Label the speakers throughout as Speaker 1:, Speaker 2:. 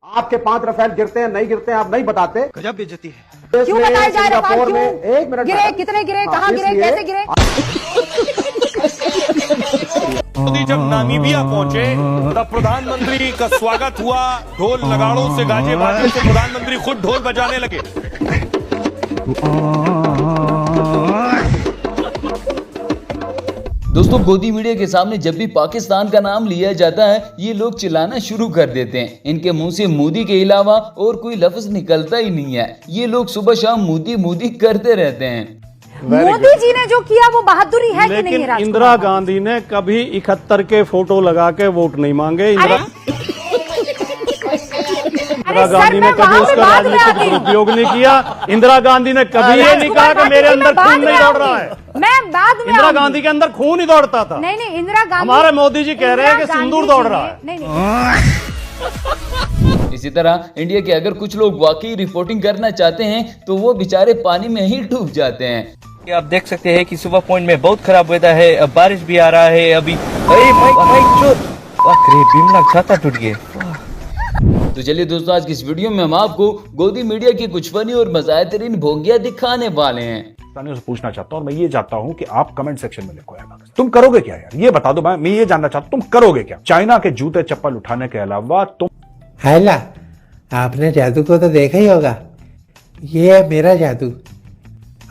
Speaker 1: आपके 5 रफेल गिरते हैं नहीं गिरते हैं आप नहीं बताते।
Speaker 2: गजब बेइज्जती है।
Speaker 3: क्यों बताया जाए रफाल क्यों?
Speaker 1: एक मिनट
Speaker 3: गिरे कितने गिरे, कहाँ गिरे, कैसे गिरे?
Speaker 4: मोदी जब नामीबिया पहुंचे तब प्रधानमंत्री का स्वागत हुआ, ढोल नगाड़ों से गाजे बाजे से प्रधानमंत्री खुद ढोल बजाने लगे।
Speaker 5: दोस्तों, गोदी मीडिया के सामने जब भी पाकिस्तान का नाम लिया जाता है ये लोग चिल्लाना शुरू कर देते हैं। इनके मुंह से मोदी के अलावा और कोई लफ्ज निकलता ही नहीं है। ये लोग सुबह शाम मोदी मोदी करते रहते हैं।
Speaker 3: मोदी जी ने जो किया वो बहादुरी है कि नहीं?
Speaker 6: लेकिन इंदिरा गांधी ने कभी 71 के फोटो लगा के वोट नहीं मांगे। इंदिरा गांधी ने कभी उसका राजनीतिक उपयोग नहीं किया। इंदिरा गांधी ने कभी ये नहीं कहा कि मेरे अंदर खून नहीं दौड़ रहा है।
Speaker 3: मैं बाद में
Speaker 6: इंदिरा गांधी के अंदर खून ही दौड़ता था।
Speaker 3: नहीं, इंदिरा गांधी,
Speaker 6: हमारे मोदी जी कह रहे हैं कि सिंदूर दौड़ रहा है।
Speaker 3: नहीं।
Speaker 5: इसी तरह इंडिया के अगर कुछ लोग वाकई रिपोर्टिंग करना चाहते हैं तो वो बेचारे पानी में ही डूब जाते हैं।
Speaker 7: आप देख सकते हैं कि सुबह पॉइंट में बहुत खराब वेदर है, अब बारिश भी आ रहा है। अभी छाता टूट गया।
Speaker 5: तो चलिए दोस्तों, आज की इस वीडियो में हम आपको गोदी मीडिया की कुछ फनी और मज़ाहिर भोंगियां दिखाने वाले हैं।
Speaker 8: से पूछना चाहता हूं और मैं ये चाहता हूं कि आप कमेंट सेक्शन में लिखो यार, तुम करोगे क्या यार, ये बता दो। मैं ये जानना चाहता हूं तुम करोगे क्या चाइना के जूते चप्पल उठाने के अलावा। तुम
Speaker 9: हैला, आपने जादू को तो देखा ही होगा। ये है मेरा जादू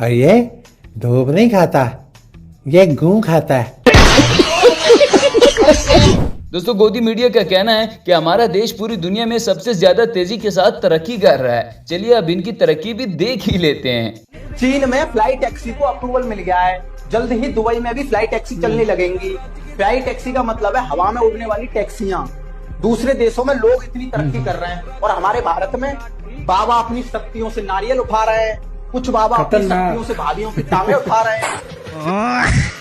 Speaker 9: और ये धूप नहीं खाता, ये गूं खाता है।
Speaker 5: दोस्तों, गोदी मीडिया का कहना है कि हमारा देश पूरी दुनिया में सबसे ज्यादा तेजी के साथ तरक्की कर रहा है। चलिए अब इनकी तरक्की भी देख ही लेते हैं।
Speaker 10: चीन में फ्लाई टैक्सी को अप्रूवल मिल गया है। जल्द ही दुबई में भी फ्लाई टैक्सी चलने लगेंगी। फ्लाई टैक्सी का मतलब है हवा में उड़ने वाली टैक्सियां। दूसरे देशों में लोग इतनी तरक्की कर रहे हैं और हमारे भारत में बाबा अपनी शक्तियों से नारियल उठा रहे हैं, कुछ बाबा अपनी शक्तियों से भाभियों की टांगे उठा रहे हैं।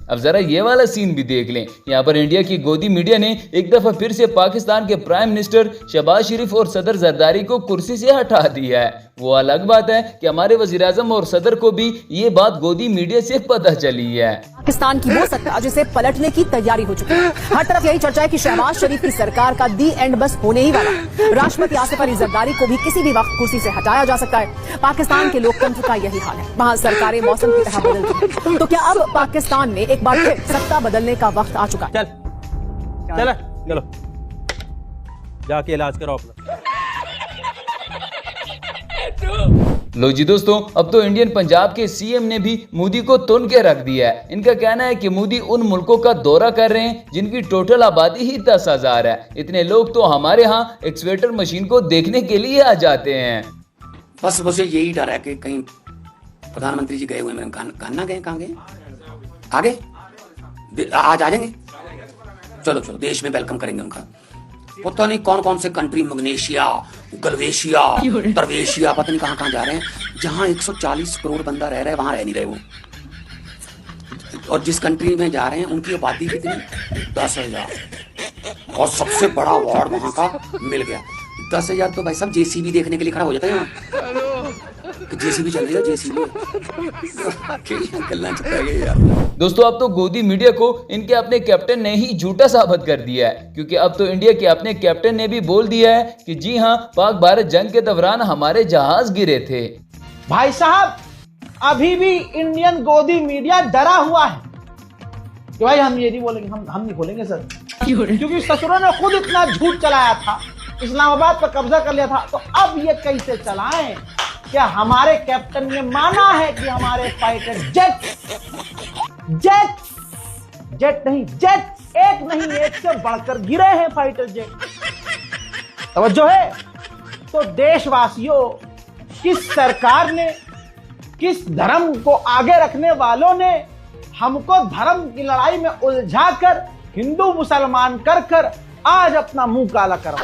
Speaker 5: अब जरा ये वाला सीन भी देख लें। यहाँ पर इंडिया की गोदी मीडिया ने एक दफा फिर से पाकिस्तान के प्राइम मिनिस्टर शहबाज शरीफ और सदर जरदारी को कुर्सी से हटा दिया है। वो अलग बात है कि हमारे वजीर आजम और सदर को भी ये बात गोदी मीडिया से पता चली है।
Speaker 3: पाकिस्तान की वो सत्ता जिसे पलटने की तैयारी हो चुकी है। हर तरफ यही चर्चा है कि शहबाज शरीफ की सरकार का दी एंड बस होने ही वाला। राष्ट्रपति आसिफ अली जरदारी को भी किसी भी वक्त कुर्सी से हटाया जा सकता है। पाकिस्तान के लोकतंत्र का यही हाल है। वहाँ सरकारें मौसम की तरह बदलती हैं। तो क्या अब पाकिस्तान में एक बार फिर सत्ता बदलने का वक्त आ चुका है?
Speaker 7: चलो जाके इलाज कराओ अपना।
Speaker 5: लो जी दोस्तों, अब तो इंडियन पंजाब के सीएम ने भी मोदी को तुन के रख दिया है। इनका कहना है कि मोदी उन मुल्कों का दौरा कर रहे हैं जिनकी टोटल आबादी ही 10,000 है। इतने लोग तो हमारे यहाँ एक्सवेटर मशीन को देखने के लिए आ जाते हैं।
Speaker 11: बस मुझे यही डर है कि कहीं प्रधानमंत्री जी गए हुए, मैंने कहा गए, कहाँ गए, आगे आज आ जाएंगे। चलो देश में वेलकम करेंगे उनका। पता नहीं कौन कौन से कंट्री, मग्नेशिया, गलवेशिया, दरवेशिया, पता नहीं कहाँ जा रहे हैं, जहाँ 140 करोड़ बंदा रह रहा है वहां रह नहीं रहे वो। और जिस कंट्री में जा रहे हैं उनकी आबादी कितनी, 10,000। और सबसे बड़ा अवार्ड वहां का मिल गया। 10,000 तो भाई साहब जेसीबी देखने के लिए खड़ा हो जाता है। जेसीबी चल रही है, जेसीबी।
Speaker 5: दोस्तों, अब तो गोदी मीडिया को इनके अपने कैप्टन ने ही झूठा साबित कर दिया है, क्योंकि अब तो इंडिया के अपने कैप्टन ने भी बोल दिया है कि जी हां, पाक भारत जंग के दौरान हमारे जहाज गिरे थे।
Speaker 12: भाई साहब, अभी भी इंडियन गोदी मीडिया डरा हुआ है कि भाई हम ये नहीं बोलेंगे, हम नहीं बोलेंगे सर, क्योंकि ससुरों ने खुद इतना झूठ चलाया था, इस्लामाबाद पर कब्जा कर लिया था। तो अब ये कैसे चलाएं? क्या हमारे कैप्टन ने माना है कि हमारे फाइटर जेट एक नहीं, एक से बढ़कर गिरे हैं फाइटर जेट। तवज्जो है। तो देशवासियों, किस सरकार ने, किस धर्म को आगे रखने वालों ने हमको धर्म की लड़ाई में उलझाकर हिंदू मुसलमान कर आज अपना मुंह काला करवा।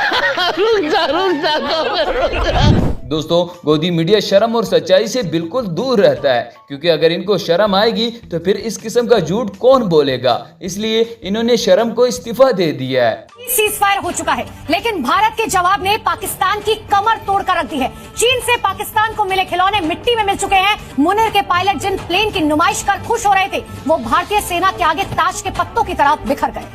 Speaker 5: दोस्तों, गोदी मीडिया शर्म और सच्चाई से बिल्कुल दूर रहता है, क्योंकि अगर इनको शर्म आएगी तो फिर इस किस्म का झूठ कौन बोलेगा। इसलिए इन्होंने शर्म को इस्तीफा दे दिया है।
Speaker 3: सीजफायर हो चुका है, लेकिन भारत के जवाब ने पाकिस्तान की कमर तोड़ कर रख दी है। चीन से पाकिस्तान को मिले खिलौने मिट्टी में मिल चुके हैं। मुनीर के पायलट जिन प्लेन की नुमाइश कर खुश हो रहे थे, वो भारतीय सेना के आगे ताश के पत्तों की तरह बिखर गए।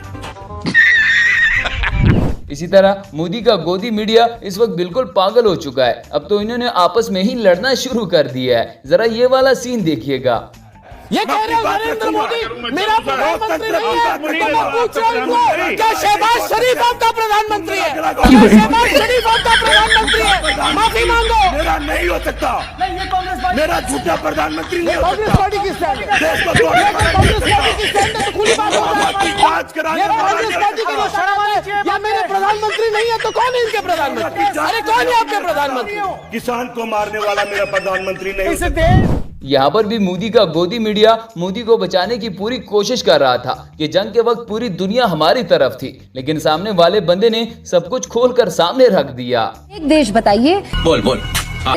Speaker 5: इसी तरह मोदी का गोदी मीडिया इस वक्त बिल्कुल पागल हो चुका है। अब तो इन्होंने आपस में ही लड़ना शुरू कर दिया है। जरा ये वाला सीन देखिएगा।
Speaker 12: ये कह रहे हैं नरेंद्र मोदी मेरा प्रधानमंत्री नहीं है, तो मैं पूछ रहा हूं क्या शहबाज शरीफ आपका प्रधानमंत्री है? क्या शहबाज शरीफ आपका प्रधानमंत्री है? माफी मांगो।
Speaker 2: मेरा नहीं हो सकता,
Speaker 12: ये कांग्रेस पार्टी,
Speaker 2: मेरा झूठा प्रधानमंत्री नहीं हो
Speaker 12: कांग्रेस
Speaker 2: सकता।
Speaker 12: पार्टी की स्टैंड है,
Speaker 2: देश को
Speaker 12: कांग्रेस पार्टी की स्टैंड है, तो खुली बात हो रहा है।
Speaker 2: जांच कराने
Speaker 12: ये कांग्रेस पार्टी के लोग शर्म आने, या मेरे प्रधानमंत्री नहीं है तो कौन है इनके प्रधानमंत्री? अरे कौन है आपके प्रधानमंत्री?
Speaker 2: किसान को मारने वाला मेरा प्रधानमंत्री नहीं हो सकता।
Speaker 5: यहाँ पर भी मोदी का गोदी मीडिया मोदी को बचाने की पूरी कोशिश कर रहा था कि जंग के वक्त पूरी दुनिया हमारी तरफ थी, लेकिन सामने वाले बंदे ने सब कुछ खोलकर सामने रख दिया।
Speaker 3: एक देश बताइए,
Speaker 11: बोल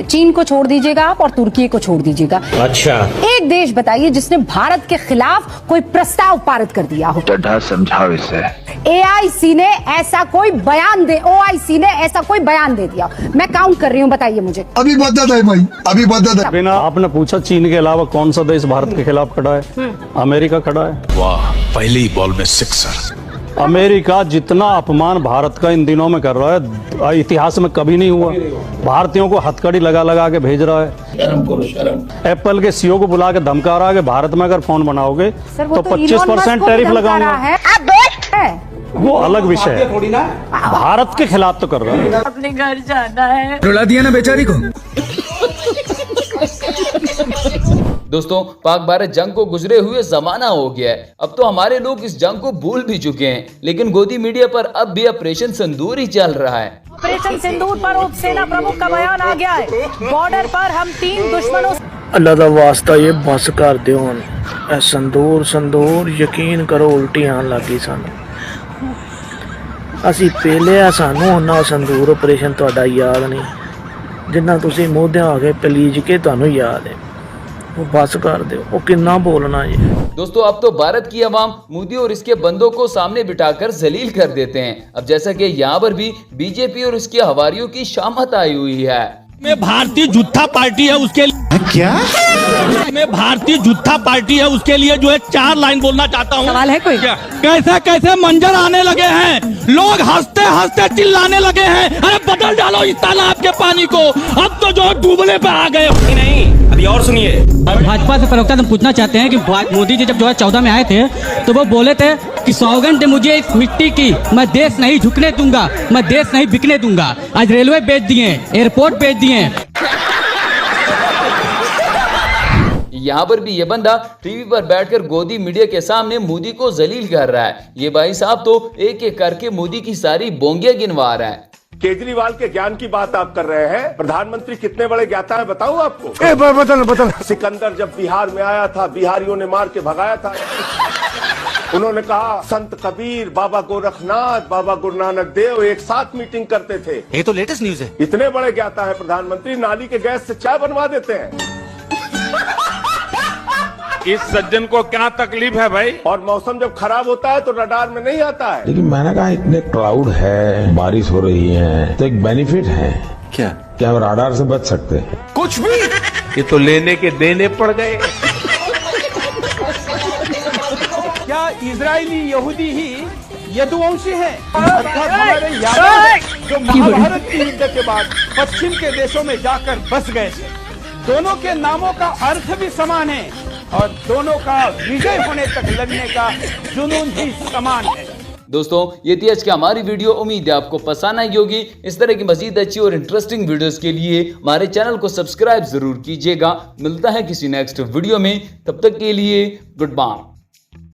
Speaker 3: चीन को छोड़ दीजिएगा आप और तुर्की को छोड़ दीजिएगा।
Speaker 2: अच्छा,
Speaker 3: एक देश बताइए जिसने भारत के खिलाफ कोई प्रस्ताव पारित कर दिया हो।
Speaker 2: समझाओ इसे।
Speaker 3: OIC ने ऐसा कोई बयान दे दिया। मैं काउंट कर रही हूँ, बताइए मुझे।
Speaker 2: अभी बदत है भाई, अभी बदत है।
Speaker 6: बिना आपने पूछा चीन के अलावा कौन सा देश भारत के खिलाफ खड़ा है? अमेरिका खड़ा है।
Speaker 2: वाह, पहली बॉल में सिक्सर।
Speaker 6: अमेरिका जितना अपमान भारत का इन दिनों में कर रहा है, इतिहास में कभी नहीं हुआ। भारतीयों को हथकड़ी लगा लगा के भेज रहा है।
Speaker 2: शर्म।
Speaker 6: एप्पल के CEO को बुला के धमका रहा है कि भारत में अगर फोन बनाओगे तो 25% टैरिफ लगाऊंगा। वो अलग विषय है,
Speaker 1: थोड़ी ना
Speaker 6: भारत के खिलाफ तो कर रहा है।
Speaker 3: अपने घर जाना है।
Speaker 2: रुला दिया ना बेचारी को।
Speaker 5: दोस्तों, पाक भारत जंग को गुजरे हुए जमाना हो गया है। अब तो हमारे लोग इस जंग को भूल भी चुके हैं, लेकिन गोदी मीडिया पर अब भी ऑपरेशन सिंदूर ही चल रहा है।
Speaker 3: ऑपरेशन सिंदूर पर उप सेना प्रमुख का बयान आ गया है। बॉर्डर पर हम 3 दुश्मनों
Speaker 12: अल्लाह दा वास्ता ये बस कर दियो हुण। ए संदूर यकीन करो उल्टी आन लगी सानू। ਅਸੀਂ ਪਹਿਲੇ ਸਾਨੂੰ ਉਹਨਾਂ ਸੰਦੂਰ ਆਪਰੇਸ਼ਨ ਤੁਹਾਡਾ ਯਾਦ ਨਹੀਂ, ਜਿੰਨਾ ਤੁਸੀਂ ਮੋਢਿਆਂ ਆ ਕੇ ਪਲੀਜ ਕੇ ਤੁਹਾਨੂੰ ਯਾਦ ਹੈ। वो बस कर दो, वो कितना बोलना है।
Speaker 5: दोस्तों, अब तो भारत की आवाम मोदी और इसके बंदों को सामने बिठाकर जलील कर देते हैं। अब जैसा कि यहाँ पर भी बीजेपी और इसके हवारियों की शामत आई हुई है।
Speaker 4: में भारतीय जुत्था पार्टी है उसके लिए
Speaker 2: क्या?
Speaker 4: में भारतीय जुत्था पार्टी है उसके लिए जो है 4 लाइन बोलना चाहता हूँ।
Speaker 3: सवाल है कोई?
Speaker 4: कैसे कैसे मंजर आने लगे हैं, लोग हंसते हंसते चिल्लाने लगे हैं, अरे बदल डालो इस तालाब के पानी को, अब तो जो डूबने पे आ गए। नहीं, अभी और सुनिए।
Speaker 13: भाजपा से प्रवक्ता हम पूछना चाहते हैं कि मोदी जी जब 2014 में आए थे तो वो बोले थे कि सौगंध मुझे इस मिट्टी की, मैं देश नहीं झुकने दूंगा, मैं देश नहीं बिकने दूंगा। आज रेलवे बेच दिए, एयरपोर्ट बेच दिए।
Speaker 5: यहाँ पर भी ये बंदा टीवी पर बैठकर गोदी मीडिया के सामने मोदी को जलील कर रहा है। ये भाई साहब तो एक एक करके मोदी की सारी बोंगियां गिनवा रहा है।
Speaker 2: केजरीवाल के ज्ञान की बात आप कर रहे हैं। प्रधानमंत्री कितने बड़े ज्ञाता है बताऊं आपको? बदल। सिकंदर जब बिहार में आया था, बिहारियों ने मार के भगाया था। उन्होंने कहा संत कबीर, बाबा गोरखनाथ, बाबा गुरु नानक देव एक साथ मीटिंग करते थे।
Speaker 4: ये तो लेटेस्ट न्यूज है।
Speaker 2: इतने बड़े ज्ञाता है प्रधानमंत्री, नाली के गैस से चाय बनवा देते हैं।
Speaker 4: इस सज्जन को क्या तकलीफ है भाई?
Speaker 2: और मौसम जब खराब होता है तो रडार में नहीं आता है।
Speaker 14: लेकिन मैंने कहा इतने क्लाउड है, बारिश हो रही है, तो एक बेनिफिट है क्या हम रडार से बच सकते हैं?
Speaker 2: कुछ भी।
Speaker 14: ये तो लेने के देने पड़ गए।
Speaker 12: क्या इजरायली यहूदी ही यदुवंशी है? अर्थात हमारे यादव जो महाभारत की युद्ध के बाद पश्चिम के देशों में जाकर बस गए थे। दोनों के नामों का अर्थ भी समान है और दोनों का विजय होने तक लगने का जुनून भी समान है।
Speaker 5: दोस्तों, ये थी आज की हमारी वीडियो। उम्मीद है आपको पसंद आई होगी। इस तरह की मजीद अच्छी और इंटरेस्टिंग वीडियोस के लिए हमारे चैनल को सब्सक्राइब जरूर कीजिएगा। मिलता है किसी नेक्स्ट वीडियो में, तब तक के लिए गुड बाय।